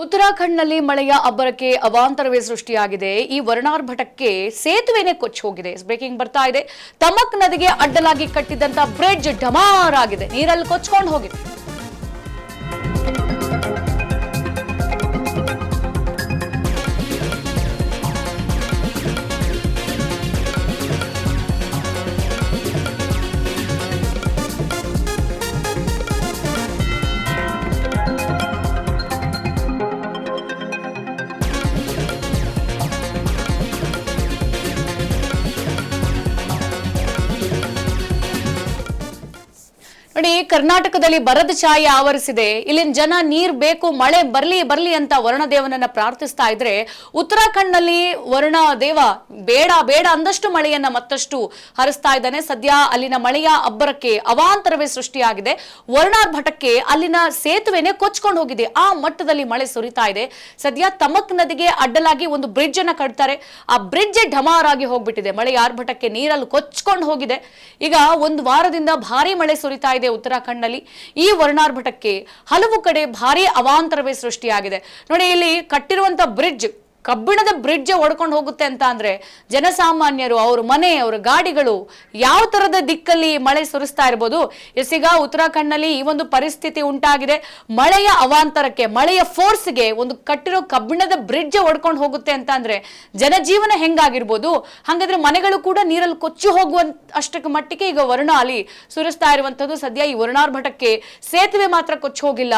ಉತ್ತರಾಖಂಡ್ನಲ್ಲಿ ಮಳೆಯ ಅಬ್ಬರಕ್ಕೆ ಅವಾಂತರವೇ ಸೃಷ್ಟಿಯಾಗಿದೆ. ಈ ವರ್ಣಾರ್ಭಟಕ್ಕೆ ಸೇತುವೆನೇ ಕೊಚ್ಚಿ ಹೋಗಿದೆ. ಬ್ರೇಕಿಂಗ್ ಬರ್ತಾ ಇದೆ. ತಮಕ್ ನದಿಗೆ ಅಡ್ಡಲಾಗಿ ಕಟ್ಟಿದಂತ ಬ್ರಿಡ್ಜ್ ಡಮಾರ್ ಆಗಿದೆ, ನೀರಲ್ಲಿ ಕೊಚ್ಕೊಂಡು ಹೋಗಿದೆ. ನೋಡಿ, ಕರ್ನಾಟಕದಲ್ಲಿ ಬರದ ಛಾಯೆ ಆವರಿಸಿದೆ. ಇಲ್ಲಿನ ಜನ ನೀರ್ ಬೇಕು, ಮಳೆ ಬರ್ಲಿ ಬರ್ಲಿ ಅಂತ ವರುಣದೇವನನ್ನ ಪ್ರಾರ್ಥಿಸ್ತಾ ಇದ್ರೆ, ಉತ್ತರಾಖಂಡ್ನಲ್ಲಿ ವರುಣದೇವ ಬೇಡ ಬೇಡ ಅಂದಷ್ಟು ಮಳೆಯನ್ನ ಮತ್ತಷ್ಟು ಹರಿಸ್ತಾ ಇದ್ದಾನೆ. ಸದ್ಯ ಅಲ್ಲಿನ ಮಳೆಯ ಅಬ್ಬರಕ್ಕೆ ಅವಾಂತರವೇ ಸೃಷ್ಟಿಯಾಗಿದೆ. ವರ್ಣಾರ್ಭಟಕ್ಕೆ ಅಲ್ಲಿನ ಸೇತುವೆನೇ ಕೊಚ್ಕೊಂಡು ಹೋಗಿದೆ. ಆ ಮಟ್ಟದಲ್ಲಿ ಮಳೆ ಸುರಿತಾ ಇದೆ. ಸದ್ಯ ತಮಕ್ ನದಿಗೆ ಅಡ್ಡಲಾಗಿ ಒಂದು ಬ್ರಿಡ್ಜ್ ಅನ್ನ ಕಟ್ತಾರೆ. ಆ ಬ್ರಿಡ್ಜ್ ಢಮಾರ್ ಆಗಿ ಹೋಗ್ಬಿಟ್ಟಿದೆ. ಮಳೆಯ ಆರ್ಭಟಕ್ಕೆ ನೀರಲ್ಲಿ ಕೊಚ್ಕೊಂಡು ಹೋಗಿದೆ. ಈಗ ಒಂದು ವಾರದಿಂದ ಭಾರಿ ಮಳೆ ಸುರಿತಾ ಇದೆ ಉತ್ತರಾಖಂಡ್ನಲ್ಲಿ. ಈ ವರ್ಣಾರ್ಭಟಕ್ಕೆ ಹಲವು ಕಡೆ ಭಾರಿ ಅವಾಂತರವೇ ಸೃಷ್ಟಿಯಾಗಿದೆ. ನೋಡಿ, ಇಲ್ಲಿ ಕಟ್ಟಿರುವಂತ ಬ್ರಿಡ್ಜ್ ಕಬ್ಬಿಣದ ಬ್ರಿಡ್ಜ್ ಒಡ್ಕೊಂಡು ಹೋಗುತ್ತೆ ಅಂತ ಅಂದ್ರೆ ಜನಸಾಮಾನ್ಯರು, ಅವ್ರ ಮನೆ, ಅವ್ರ ಗಾಡಿಗಳು ಯಾವ ತರದ ದಿಕ್ಕಲ್ಲಿ ಮಳೆ ಸುರಿಸ್ತಾ ಇರ್ಬೋದು. ಈಗ ಉತ್ತರಾಖಂಡ್ನಲ್ಲಿ ಈ ಒಂದು ಪರಿಸ್ಥಿತಿ ಉಂಟಾಗಿದೆ. ಮಳೆಯ ಅವಾಂತರಕ್ಕೆ, ಮಳೆಯ ಫೋರ್ಸ್ಗೆ ಒಂದು ಕಟ್ಟಿರೋ ಕಬ್ಬಿಣದ ಬ್ರಿಡ್ಜ್ ಒಡ್ಕೊಂಡು ಹೋಗುತ್ತೆ ಅಂತ ಅಂದ್ರೆ ಜನಜೀವನ ಹೆಂಗಾಗಿರ್ಬೋದು. ಹಾಗಾದ್ರೆ ಮನೆಗಳು ಕೂಡ ನೀರಲ್ಲಿ ಕೊಚ್ಚಿ ಹೋಗುವಂತ ಅಷ್ಟಕ್ಕೆ ಮಟ್ಟಿಗೆ ಈಗ ವರುಣ ಅಲ್ಲಿ ಸುರಿಸ್ತಾ ಇರುವಂತದ್ದು. ಸದ್ಯ ಈ ವರುಣಾರ್ಭಟಕ್ಕೆ ಸೇತುವೆ ಮಾತ್ರ ಕೊಚ್ಚಿ ಹೋಗಿಲ್ಲ.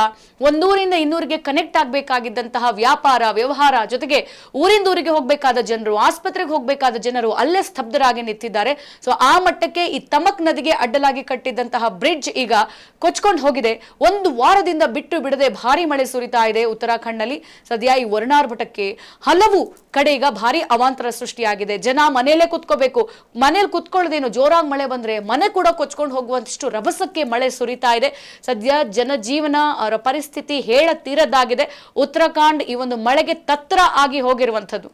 ಒಂದೂರಿಂದ ಇನ್ನೂರಿಗೆ ಕನೆಕ್ಟ್ ಆಗ್ಬೇಕಾಗಿದ್ದಂತಹ ವ್ಯಾಪಾರ ವ್ಯವಹಾರ, ಜೊತೆಗೆ ಊರಿಂದ ಊರಿಗೆ ಹೋಗ್ಬೇಕಾದ ಜನರು, ಆಸ್ಪತ್ರೆಗೆ ಹೋಗ್ಬೇಕಾದ ಜನರು ಅಲ್ಲೇ ಸ್ತಬ್ಧರಾಗಿ ನಿಂತಿದ್ದಾರೆ. ಸೊ ಆ ಮಟ್ಟಕ್ಕೆ ಈ ತಮಕ್ ನದಿಗೆ ಅಡ್ಡಲಾಗಿ ಕಟ್ಟಿದ್ದಂತಹ ಬ್ರಿಡ್ಜ್ ಈಗ ಕೊಚ್ಕೊಂಡು ಹೋಗಿದೆ. ಒಂದು ವಾರದಿಂದ ಬಿಟ್ಟು ಬಿಡದೆ ಭಾರಿ ಮಳೆ ಸುರಿತಾ ಇದೆ ಉತ್ತರಾಖಂಡ್ನಲ್ಲಿ. ಸದ್ಯ ಈ ವರ್ಣಾರ್ಭಟಕ್ಕೆ ಹಲವು ಕಡೆ ಈಗ ಭಾರಿ ಅವಾಂತರ ಸೃಷ್ಟಿಯಾಗಿದೆ. ಜನ ಮನೆಯಲ್ಲೇ ಕುತ್ಕೋಬೇಕು. ಮನೇಲಿ ಕುತ್ಕೊಳ್ಳೋದೇನು, ಜೋರಾಗಿ ಮಳೆ ಬಂದ್ರೆ ಮನೆ ಕೂಡ ಕೊಚ್ಕೊಂಡು ಹೋಗುವಂತಷ್ಟು ರಭಸಕ್ಕೆ ಮಳೆ ಸುರಿತಾ ಇದೆ. ಸದ್ಯ ಜನಜೀವನ, ಅವರ ಪರಿಸ್ಥಿತಿ ಹೇಳತೀರದಾಗಿದೆ. ಉತ್ತರಾಖಂಡ್ ಈ ಒಂದು ಮಳೆಗೆ ತತ್ರ ಆಗಿ ಹೋಗಿರುವಂಥದ್ದು.